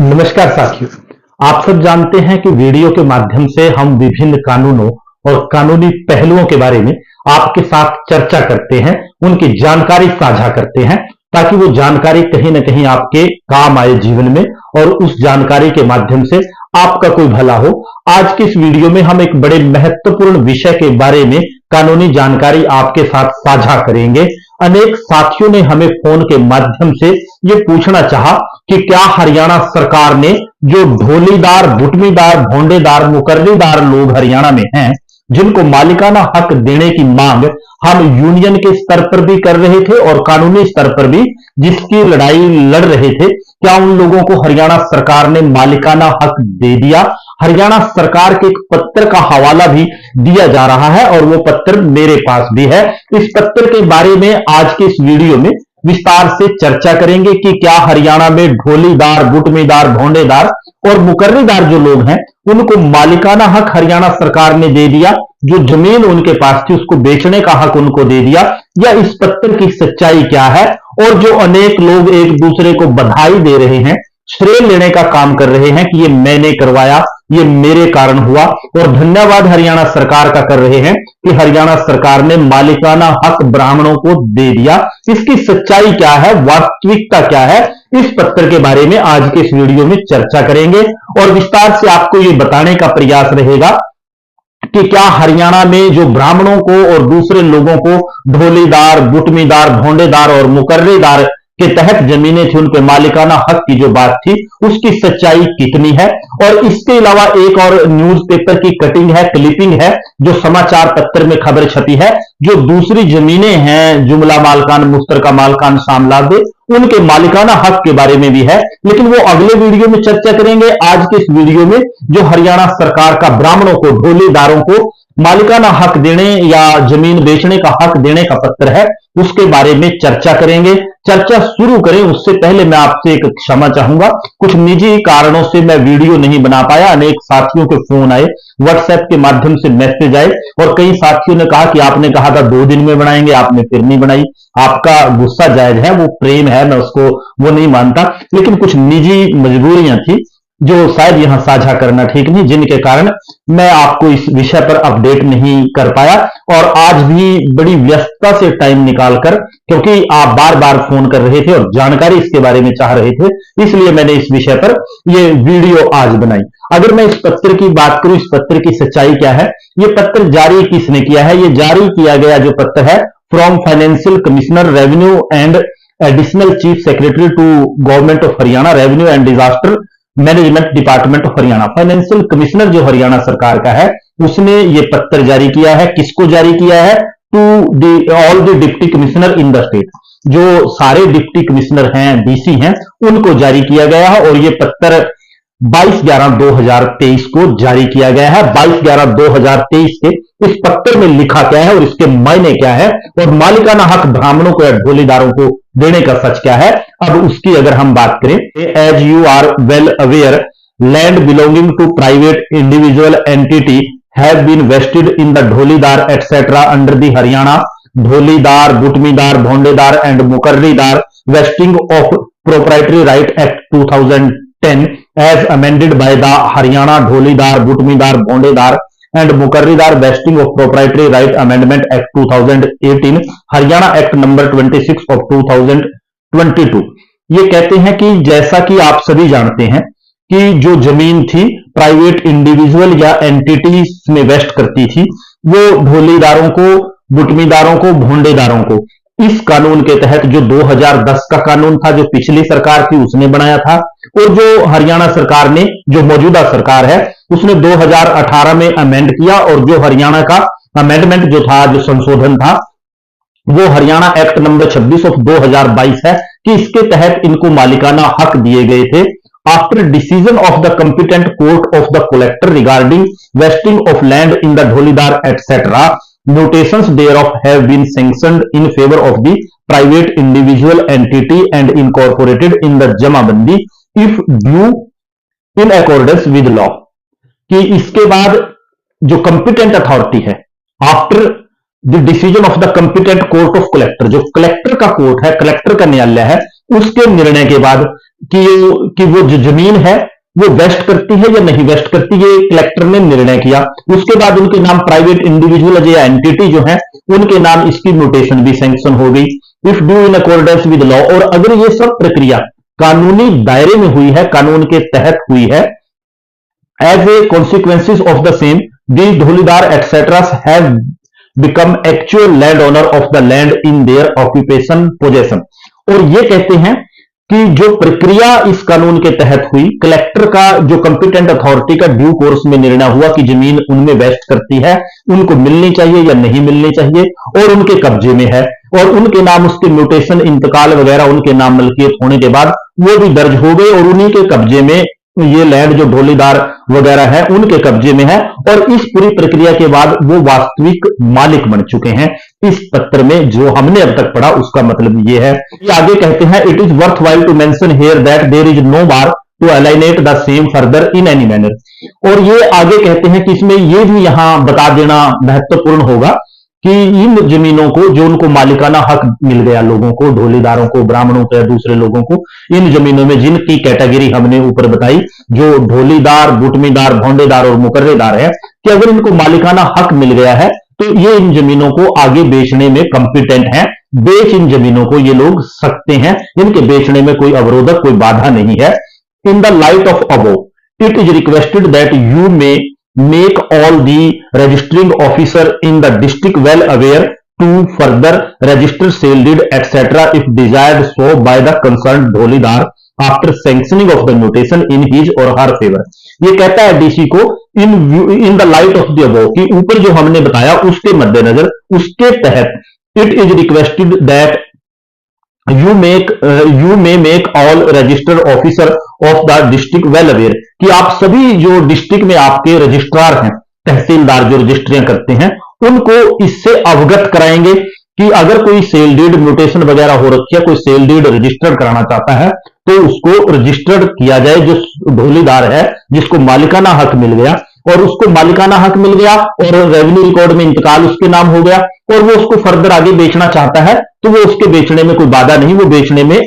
नमस्कार साथियों। आप सब जानते हैं कि वीडियो के माध्यम से हम विभिन्न कानूनों और कानूनी पहलुओं के बारे में आपके साथ चर्चा करते हैं, उनकी जानकारी साझा करते हैं ताकि वो जानकारी कहीं ना कहीं आपके काम आए जीवन में और उस जानकारी के माध्यम से आपका कोई भला हो। आज की इस वीडियो में हम एक बड़े महत्वपूर्ण विषय के बारे में कानूनी जानकारी आपके साथ साझा करेंगे। अनेक साथियों ने हमें फोन के माध्यम से ये पूछना चाहा कि क्या हरियाणा सरकार ने जो ढोलीदार, बुटमीदार, भोंडेदार, मुकर्रीदार लोग हरियाणा में हैं, जिनको मालिकाना हक देने की मांग हम यूनियन के स्तर पर भी कर रहे थे और कानूनी स्तर पर भी जिसकी लड़ाई लड़ रहे थे, क्या उन लोगों को हरियाणा सरकार ने मालिकाना हक दे दिया? हरियाणा सरकार के एक पत्र का हवाला भी दिया जा रहा है और वो पत्र मेरे पास भी है। इस पत्र के बारे में आज के इस वीडियो में विस्तार से चर्चा करेंगे कि क्या हरियाणा में ढोलीदार, बुटमीदार, भोंडेदार और मुकर्रीदार जो लोग हैं उनको मालिकाना हक हरियाणा सरकार ने दे दिया, जो जमीन उनके पास थी उसको बेचने का हक उनको दे दिया, या इस पत्र की सच्चाई क्या है? और जो अनेक लोग एक दूसरे को बधाई दे रहे हैं, श्रेय लेने का काम कर रहे हैं कि ये मैंने करवाया, ये मेरे कारण हुआ और धन्यवाद हरियाणा सरकार का कर रहे हैं कि हरियाणा सरकार ने मालिकाना हक ब्राह्मणों को दे दिया, इसकी सच्चाई क्या है, वास्तविकता क्या है, इस पत्र के बारे में आज के इस वीडियो में चर्चा करेंगे और विस्तार से आपको ये बताने का प्रयास रहेगा कि क्या हरियाणा में जो ब्राह्मणों को और दूसरे लोगों को ढोलीदार, बुटमीदार, भोंडेदार और मुकर्रीदार के तहत जमीनें थी, उन पे मालिकाना हक की जो बात थी उसकी सच्चाई कितनी है। और इसके अलावा एक और न्यूज़पेपर की कटिंग है, क्लिपिंग है, जो समाचार पत्र में खबर छपी है, जो दूसरी जमीनें हैं, जुमला मालकान, मुश्तरका मालकान, सामलादे, उनके मालिकाना हक के बारे में भी है, लेकिन वो अगले वीडियो में चर्चा करेंगे। आज के इस वीडियो में जो हरियाणा सरकार का ब्राह्मणों को, ढोलीदारों को मालिकाना हक देने या जमीन बेचने का हक देने का पत्र है, उसके बारे में चर्चा करेंगे। चर्चा शुरू करें उससे पहले मैं आपसे एक क्षमा चाहूंगा, कुछ निजी कारणों से मैं वीडियो नहीं बना पाया। अनेक साथियों के फोन आए, व्हाट्सएप के माध्यम से मैसेज आए और कई साथियों ने कहा कि आपने कहा था 2 दिन में बनाएंगे, आपने फिर नहीं बनाई। आपका गुस्सा जायज है, वो प्रेम है, मैं उसको वो नहीं मानता, लेकिन कुछ निजी मजबूरियां थी जो शायद यहां साझा करना ठीक नहीं, जिनके कारण मैं आपको इस विषय पर अपडेट नहीं कर पाया। और आज भी बड़ी व्यस्तता से टाइम निकालकर, क्योंकि आप बार बार फोन कर रहे थे और जानकारी इसके बारे में चाह रहे थे, इसलिए मैंने इस विषय पर यह वीडियो आज बनाई। अगर मैं इस पत्र की बात करूं, इस पत्र की सच्चाई क्या है, यह पत्र जारी किसने किया है? यह जारी किया गया जो पत्र है from financial commissioner revenue and additional chief secretary to government of Haryana, revenue and disaster management department of Haryana. Financial commissioner जो हरियाणा सरकार का है उसने ये पत्र जारी किया है। किसको जारी किया है? To all the deputy commissioner in the state, जो सारे डिप्टी कमिश्नर हैं, डीसी हैं, उनको जारी किया गया है। और ये पत्र 22/11/2023 को जारी किया गया है। 22/11/2023 के इस पत्र में लिखा क्या है और इसके मायने क्या है और मालिकाना हक ब्राह्मणों को या ढोलीदारों को देने का सच क्या है, अब उसकी अगर हम बात करें, as you are well aware, land belonging to private individual entity have been vested in the dholidar etcetera under the Haryana Dholidar, Butimar, Bhondedar and Muqarrirdar vesting of proprietary right act 2010 as amended by the Haryana Dholidar, Butimar, Bhondedar and Muqarrirdar vesting of proprietary right amendment act 2018, Haryana act number 26 of 2022। ये कहते हैं कि जैसा कि आप सभी जानते हैं कि जो जमीन थी प्राइवेट इंडिविजुअल या एंटिटीज में वेस्ट करती थी, वो ढोलीदारों को, बुटमीदारों को, भोंडेदारों को इस कानून के तहत, जो 2010 का कानून था, जो पिछली सरकार थी उसने बनाया था, और जो हरियाणा सरकार ने, जो मौजूदा सरकार है, उसने 2018 में अमेंड किया। और जो हरियाणा का अमेंडमेंट जो था, जो संशोधन था, वो हरियाणा एक्ट नंबर 26 ऑफ 2022 है कि इसके तहत इनको मालिकाना हक दिए गए थे। After decision of the competent court of the collector regarding vesting of land in the dholidar etcetera, notations thereof have been sanctioned in favor of the private individual entity and incorporated in the jamabandi if due in accordance with law। कि इसके बाद जो competent authority है, after the decision of the competent court of collector, जो collector का court है, collector का न्यायालय है, उसके निर्णय के बाद कि वो जो जमीन है वो वेस्ट करती है या नहीं वेस्ट करती, ये कलेक्टर ने निर्णय किया। उसके बाद उनके नाम प्राइवेट इंडिविजुअल या एंटिटी जो है उनके नाम, इसकी म्यूटेशन भी सैंक्शन हो गई, if due in accordance with law. और अगर ये सब प्रक्रिया कानूनी दायरे में हुई है, कानून के तहत हुई है, as a consequences of the same these dholidar etcetera have become actual landowner of the land in their occupation possession। और ये कहते हैं कि जो प्रक्रिया इस कानून के तहत हुई, कलेक्टर का जो कंपिटेंट अथॉरिटी का ड्यू कोर्स में निर्णय हुआ कि जमीन उनमें वेस्ट करती है, उनको मिलनी चाहिए या नहीं मिलनी चाहिए, और उनके कब्जे में है, और उनके नाम, उसके म्यूटेशन, इंतकाल वगैरह उनके नाम मलकियत होने के बाद वो भी दर्ज हो गए और उन्हीं के कब्जे में ये लैंड जो ढोलीदार वगैरह है उनके कब्जे में है। और इस पूरी प्रक्रिया के बाद वो वास्तविक मालिक बन चुके हैं। इस पत्र में जो हमने अब तक पढ़ा उसका मतलब ये है। ये आगे कहते हैं, it is worthwhile to mention here that there is no bar to alienate the same further in any manner. और ये आगे कहते हैं कि इसमें ये भी यहां बता देना महत्वपूर्ण होगा कि इन जमीनों को जो उनको मालिकाना हक मिल गया, लोगों को, ढोलीदारों को, ब्राह्मणों को या दूसरे लोगों को, इन जमीनों में जिनकी कैटेगरी हमने ऊपर बताई, जो ढोलीदार, बुटमीदार, भौंडेदार और मुकर्रेदार है, कि अगर इनको मालिकाना हक मिल गया है तो ये इन जमीनों को आगे बेचने में कंपिटेंट हैं। बेच इन जमीनों को ये लोग सकते हैं, इनके बेचने में कोई अवरोधक, कोई बाधा नहीं है। In the light of above it is requested that you may make all the registering officer in the district well aware to further register sale deed etc if desired so by the concerned ढोलीदार after sanctioning of the mutation in his or her favor। ये कहता है DC को in the light of the above, कि ऊपर जो हमने बताया उसके मद्देनजर, उसके तहत it is requested that you may make all registered officer of the district well aware, कि आप सभी जो डिस्ट्रिक्ट में आपके रजिस्ट्रार हैं, तहसीलदार जो रजिस्ट्रियां करते हैं, उनको इससे अवगत कराएंगे कि अगर कोई सेल डीड म्यूटेशन वगैरह हो रखी है, कोई सेल डीड रजिस्टर्ड कराना चाहता है तो उसको रजिस्टर्ड किया जाए। जो ढोलीदार है जिसको मालिकाना हक मिल गया, और उसको मालिकाना हक मिल गया और रेवेन्यू रिकॉर्ड में इंतकाल उसके नाम हो गया, और वो उसको फर्दर आगे बेचना चाहता है तो वो उसके बेचने में कोई बाधा नहीं, वो बेचने में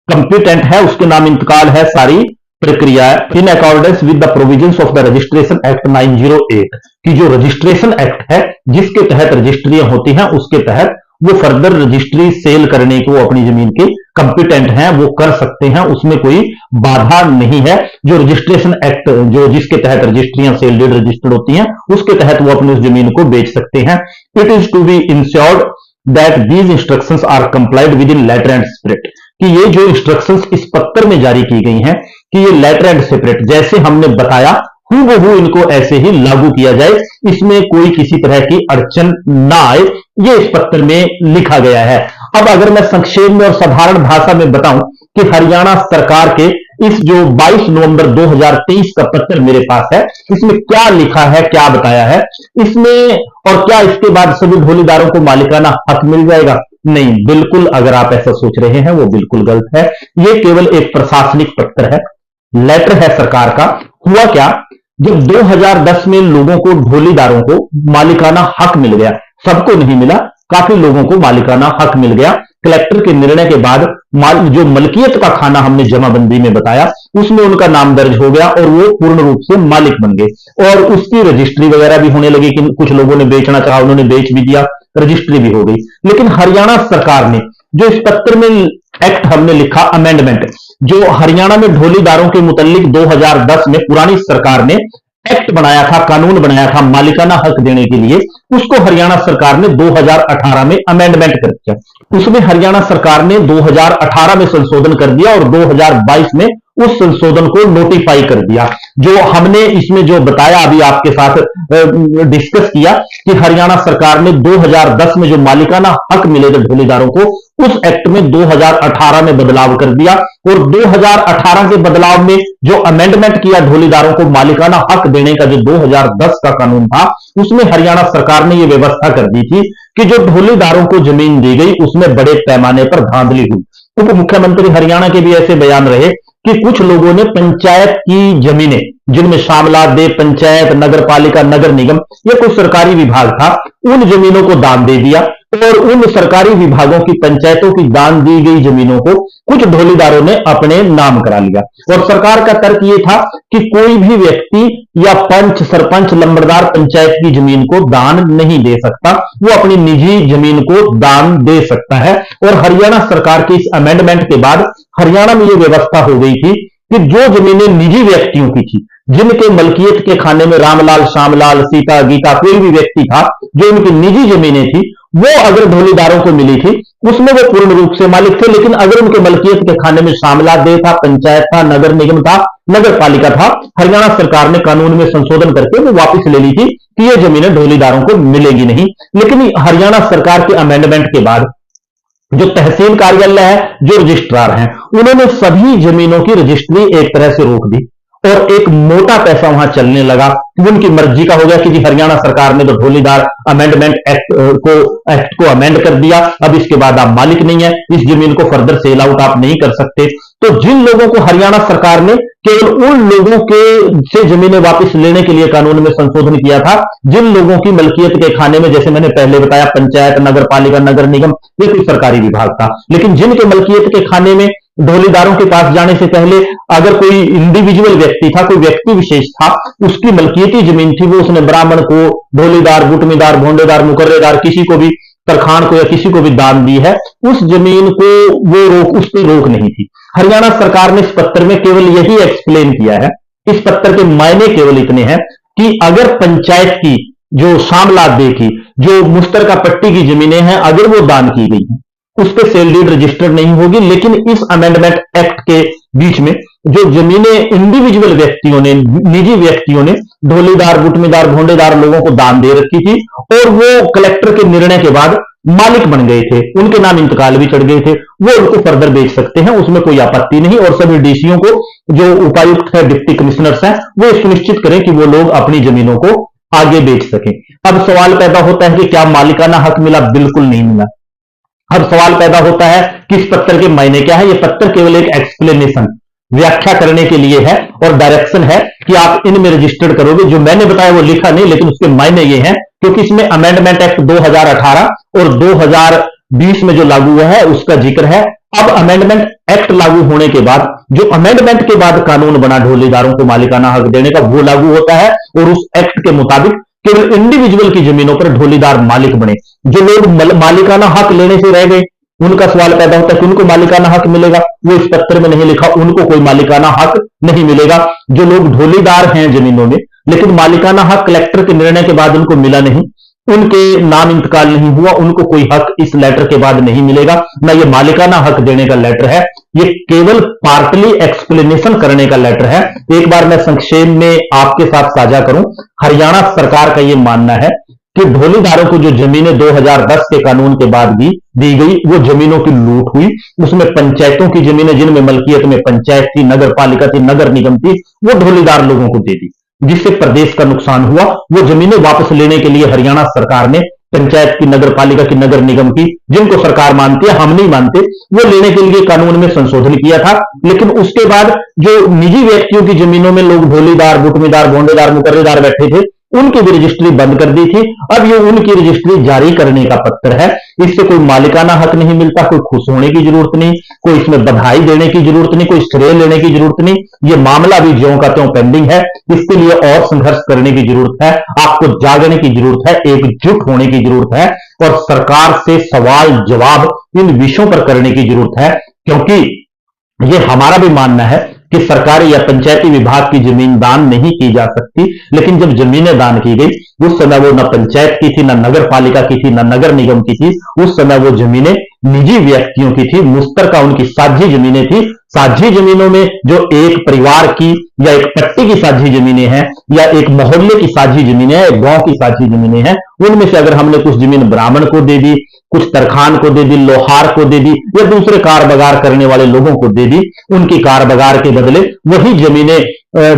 कंपिटेंट है, उसके नाम इंतकाल है, सारी प्रक्रिया in accordance with the provisions of the registration act 908, कि जो रजिस्ट्रेशन एक्ट है जिसके तहत रजिस्ट्रियां होती हैं उसके तहत वो फर्दर रजिस्ट्री सेल करने को अपनी जमीन के कंपिटेंट हैं, वो कर सकते हैं, उसमें कोई बाधा नहीं है। जो रजिस्ट्रेशन एक्ट जो जिसके तहत रजिस्ट्रियां सेल डीड रजिस्टर्ड होती हैं उसके तहत वो अपनी उस जमीन को बेच सकते हैं। It is to be insured that these instructions are complied with in letter and spirit, कि ये जो इंस्ट्रक्शंस इस पत्र में जारी की गई हैं कि ये लेटर एंड स्पिरिट जैसे हमने बताया हूबहू इनको ऐसे ही लागू किया जाए, इसमें कोई किसी तरह की अड़चन ना आए, ये इस पत्र में लिखा गया है। अब अगर मैं संक्षेप में और साधारण भाषा में बताऊं कि हरियाणा सरकार के इस जो 22 नवंबर 2023 का पत्र मेरे पास है, इसमें क्या लिखा है, क्या बताया है इसमें, और क्या इसके बाद सभी ढोलीदारों को मालिकाना हक मिल जाएगा? नहीं, बिल्कुल, अगर आप ऐसा सोच रहे हैं वो बिल्कुल गलत है। ये केवल एक प्रशासनिक पत्र है, लेटर है सरकार का। हुआ क्या, जब 2010 में लोगों को, ढोलीदारों को मालिकाना हक मिल गया, सबको नहीं मिला, काफी लोगों को मालिकाना हक मिल गया। कलेक्टर के निर्णय के बाद जो मलकियत का खाना हमने जमाबंदी में बताया उसमें उनका नाम दर्ज हो गया और वो पूर्ण रूप से मालिक बन गए, और उसकी रजिस्ट्री वगैरह भी होने लगी कि कुछ लोगों ने बेचना चाहा, उन्होंने बेच भी दिया, रजिस्ट्री भी हो गई। लेकिन हरियाणा सरकार ने जो इस पत्र में एक्ट हमने लिखा अमेंडमेंट, जो हरियाणा में ढोलीदारों के मुतालिक 2010 में पुरानी सरकार ने एक्ट बनाया था, कानून बनाया था मालिकाना हक देने के लिए, उसको हरियाणा सरकार ने 2018 में अमेंडमेंट कर दिया। उसमें हरियाणा सरकार ने 2018 में संशोधन कर दिया और 2022 में उस संशोधन को नोटिफाई कर दिया। जो हमने इसमें जो बताया अभी आपके साथ डिस्कस किया कि हरियाणा सरकार ने 2010 में जो मालिकाना हक मिले थे ढोलीदारों को, उस एक्ट में 2018 में बदलाव कर दिया, और 2018 के बदलाव में जो अमेंडमेंट किया ढोलीदारों को मालिकाना हक देने का, जो 2010 का कानून था, उसमें हरियाणा सरकार ने यह व्यवस्था कर दी थी कि जो ढोलीदारों को जमीन दी गई उसमें बड़े पैमाने पर धांधली हुई। उप मुख्यमंत्री हरियाणा के भी ऐसे बयान रहे कि कुछ लोगों ने पंचायत की जमीनें जिनमें शामला, दे पंचायत, नगर पालिका, नगर निगम, ये कोई सरकारी विभाग था, उन जमीनों को दान दे दिया और उन सरकारी विभागों की, पंचायतों की दान दी गई जमीनों को कुछ ढोलीदारों ने अपने नाम करा लिया। और सरकार का तर्क यह था कि कोई भी व्यक्ति या पंच, सरपंच, लंबरदार पंचायत की जमीन को दान नहीं दे सकता, वो अपनी निजी जमीन को दान दे सकता है। और हरियाणा सरकार के इस अमेंडमेंट के बाद हरियाणा में यह व्यवस्था हो गई थी कि जो जमीनें निजी व्यक्तियों की थी, जिनके मलकियत के खाने में रामलाल, श्यामलाल, सीता, गीता, कोई भी व्यक्ति था, जो उनकी निजी जमीनें थी, वो अगर ढोलीदारों को मिली थी, उसमें वो पूर्ण रूप से मालिक थे। लेकिन अगर उनके मलकियत के खाने में शामला, दे था, पंचायत था, नगर निगम था, नगर पालिका था, हरियाणा सरकार ने कानून में संशोधन करके वो वापस ले ली थी कि ये जमीनें ढोलीदारों को मिलेगी नहीं। लेकिन हरियाणा सरकार के अमेंडमेंट के बाद जो तहसील कार्यालय है, जो रजिस्ट्रार हैं, उन्होंने सभी जमीनों की रजिस्ट्री एक तरह से रोक दी और एक मोटा पैसा वहां चलने लगा। उनकी मर्जी का हो गया कि जी हरियाणा सरकार ने तो ढोलीदार अमेंडमेंट एक्ट को अमेंड कर दिया, अब इसके बाद आप मालिक नहीं है, इस जमीन को फर्दर सेल आउट आप नहीं कर सकते। तो जिन लोगों को हरियाणा सरकार ने केवल उन लोगों के से जमीनें वापस लेने के लिए कानून में संशोधन किया था जिन लोगों की मलकियत के खाने में, जैसे मैंने पहले बताया, पंचायत, नगर पालिका, नगर निगम, ये कोई सरकारी विभाग था। लेकिन जिनके मलकियत के खाने में ढोलीदारों के पास जाने से पहले अगर कोई इंडिविजुअल व्यक्ति था, कोई व्यक्ति विशेष था, उसकी मलकियती जमीन थी, वो उसने ब्राह्मण को, ढोलीदार, गुटमीदार, भोंडेदार, मुकर्रेदार, किसी को भी, तरखान को या किसी को भी दान दी है, उस जमीन को वो उस पर रोक नहीं थी। हरियाणा सरकार ने इस पत्र में केवल यही एक्सप्लेन किया है, इस पत्र के मायने केवल इतने हैं कि अगर पंचायत की, जो शामलादे की, जो मुश्तरका पट्टी की जमीनें हैं, अगर वो दान की गई हैं, उस पर सेल डीड रजिस्टर्ड नहीं होगी। लेकिन इस अमेंडमेंट एक्ट के बीच में जो जमीनें इंडिविजुअल व्यक्तियों ने, निजी व्यक्तियों ने ढोलीदार, गुटमीदार, भोंडेदार लोगों को दान दे रखी थी और वो कलेक्टर के निर्णय के बाद मालिक बन गए थे, उनके नाम इंतकाल भी चढ़ गए थे, वो उनको फर्दर बेच सकते हैं, उसमें कोई आपत्ति नहीं। और सभी डीसीओ को, जो उपायुक्त है, डिप्टी कमिश्नर्स हैं, वो सुनिश्चित करें कि वो लोग अपनी जमीनों को आगे बेच सकें। अब सवाल पैदा होता है कि क्या मालिकाना हक मिला? बिल्कुल नहीं मिला। अब सवाल पैदा होता है कि इस पत्र के मायने क्या है? यह पत्र केवल एक एक्सप्लेनेशन, व्याख्या करने के लिए है और डायरेक्शन है कि आप इनमें रजिस्टर्ड करोगे। जो मैंने बताया वो लिखा नहीं, लेकिन उसके मायने ये हैं, क्योंकि इसमें अमेंडमेंट एक्ट 2018 और 2020 में जो लागू हुआ है उसका जिक्र है। अब अमेंडमेंट एक्ट लागू होने के बाद जो अमेंडमेंट के बाद कानून बना ढोलीदारों को मालिकाना हक देने का, वो लागू होता है और उस एक्ट के मुताबिक केवल इंडिविजुअल की जमीनों पर ढोलीदार मालिक बने। जो लोग मालिकाना हक लेने से रह गए, उनका सवाल पैदा होता है कि उनको मालिकाना हक मिलेगा, वो इस पत्र में नहीं लिखा, उनको कोई मालिकाना हक नहीं मिलेगा। जो लोग ढोलीदार हैं जमीनों में, लेकिन मालिकाना हक कलेक्टर के निर्णय के बाद उनको मिला नहीं, उनके नाम इंतकाल नहीं हुआ, उनको कोई हक इस लेटर के बाद नहीं मिलेगा। ना ये मालिकाना हक देने का लेटर है, ये केवल पार्टली एक्सप्लेनेशन करने का लेटर है। एक बार मैं संक्षेप में आपके साथ साझा करूं, हरियाणा सरकार का यह मानना है कि ढोलीदारों को जो जमीनें 2010 के कानून के बाद भी दी गई, वो जमीनों की लूट हुई। उसमें पंचायतों की जमीनें, जिनमें मलकियत में पंचायत थी, नगर पालिका थी, नगर निगम थी, वो ढोलीदार लोगों को दे दी, जिससे प्रदेश का नुकसान हुआ। वो जमीनें वापस लेने के लिए हरियाणा सरकार ने पंचायत की, नगर पालिका की, नगर निगम की, जिनको सरकार मानती है, हम नहीं मानते, वो लेने के लिए कानून में संशोधन किया था। लेकिन उसके बाद जो निजी व्यक्तियों की जमीनों में लोग ढोलीदार, गुटमीदार, भोंडेदार, मुकर्रेदार बैठे थे, उनकी भी रजिस्ट्री बंद कर दी थी। अब ये उनकी रजिस्ट्री जारी करने का पत्र है। इससे कोई मालिकाना हक नहीं मिलता, कोई खुश होने की जरूरत नहीं, कोई इसमें बधाई देने की जरूरत नहीं, कोई श्रेय लेने की जरूरत नहीं। ये मामला भी ज्यों का त्यों पेंडिंग है। इसके लिए और संघर्ष करने की जरूरत है, आपको जागने की जरूरत है, एकजुट होने की जरूरत है और सरकार से सवाल जवाब इन विषयों पर करने की जरूरत है। क्योंकि ये हमारा भी मानना है कि सरकारी या पंचायती विभाग की जमीन दान नहीं की जा सकती, लेकिन जब जमीनें दान की गई उस समय वो न पंचायत की थी, न नगर पालिका की थी, न नगर निगम की थी। उस समय वो जमीनें निजी व्यक्तियों की थी, मुश्तरका उनकी साझी जमीनें थी। साझी जमीनों में जो एक परिवार की या एक पट्टी की साझी जमीनें हैं, या एक मोहल्ले की साझी जमीनें हैं, एक गांव की साझी जमीनें हैं, उनमें से अगर हमने कुछ जमीन ब्राह्मण को दे दी, कुछ तरखान को दे दी, लोहार को दे दी, या दूसरे कार बगार करने वाले लोगों को दे दी, उनकी कार बगार के बदले वही जमीनें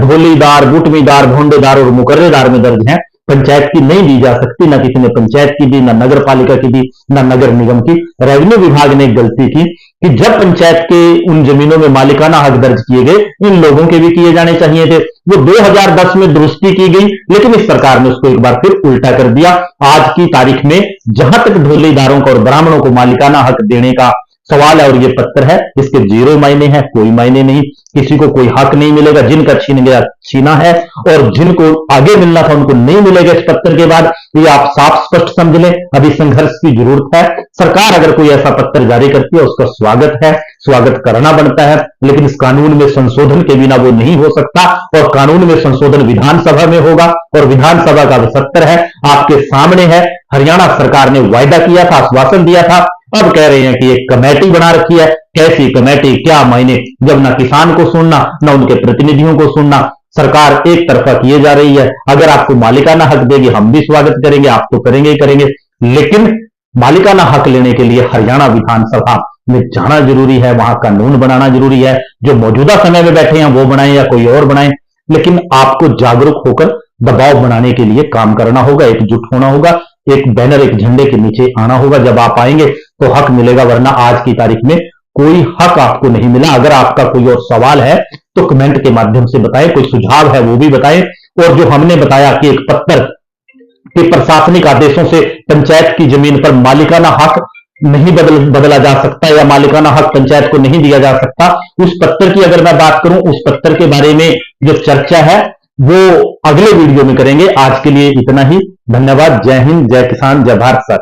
ढोलीदार, गुटमीदार, भोंडेदार और मुकर्रेदार में दर्ज हैं। पंचायत की नहीं दी जा सकती, ना किसी ने पंचायत की दी, ना नगर पालिका की दी, ना नगर निगम की। रेवेन्यू विभाग ने एक गलती की कि जब पंचायत के उन जमीनों में मालिकाना हक दर्ज किए गए, इन लोगों के भी किए जाने चाहिए थे। वो 2010 में दुरुस्ती की गई, लेकिन इस सरकार ने उसको एक बार फिर उल्टा कर दिया। आज की तारीख में जहां तक ढोलीदारों को और ब्राह्मणों को मालिकाना हक देने का सवाल है और ये पत्र है, इसके 0 मायने हैं, कोई मायने नहीं। किसी को कोई हक नहीं मिलेगा, जिनका छीन गया छीना है, और जिनको आगे मिलना था उनको नहीं मिलेगा इस पत्र के बाद। ये आप साफ स्पष्ट समझ लें। अभी संघर्ष की जरूरत है। सरकार अगर कोई ऐसा पत्र जारी करती है उसका स्वागत है, स्वागत करना बनता है, लेकिन इस कानून में संशोधन के बिना वो नहीं हो सकता। और कानून में संशोधन विधानसभा में होगा, और विधानसभा का जो सत्र है आपके सामने है। हरियाणा सरकार ने वायदा किया था, आश्वासन दिया था, अब कह रहे हैं कि एक कमेटी बना रखी है। कैसी कमेटी, क्या मायने, जब ना किसान को सुनना ना उनके प्रतिनिधियों को सुनना, सरकार एक तरफा किए जा रही है। अगर आपको मालिकाना हक देगी हम भी स्वागत करेंगे, आप तो करेंगे ही करेंगे, लेकिन मालिकाना हक लेने के लिए हरियाणा विधानसभा में जाना जरूरी है, वहां कानून बनाना जरूरी है। जो मौजूदा समय में बैठे हैं वो बनाएं या कोई और बनाएं, लेकिन आपको जागरूक होकर दबाव बनाने के लिए काम करना होगा, एकजुट होना होगा, एक बैनर, एक झंडे के नीचे आना होगा। जब आप आएंगे तो हक मिलेगा, वरना आज की तारीख में कोई हक आपको नहीं मिला। अगर आपका कोई और सवाल है तो कमेंट के माध्यम से बताएं, कोई सुझाव है वो भी बताएं। और जो हमने बताया कि एक पत्र के प्रशासनिक आदेशों से पंचायत की जमीन पर मालिकाना हक नहीं बदला जा सकता या मालिकाना हक पंचायत को नहीं दिया जा सकता, उस पत्र की अगर मैं बात करूं, उस पत्र के बारे में जो चर्चा है वो अगले वीडियो में करेंगे। आज के लिए इतना ही। धन्यवाद। जय हिंद, जय किसान, जय भारत सर।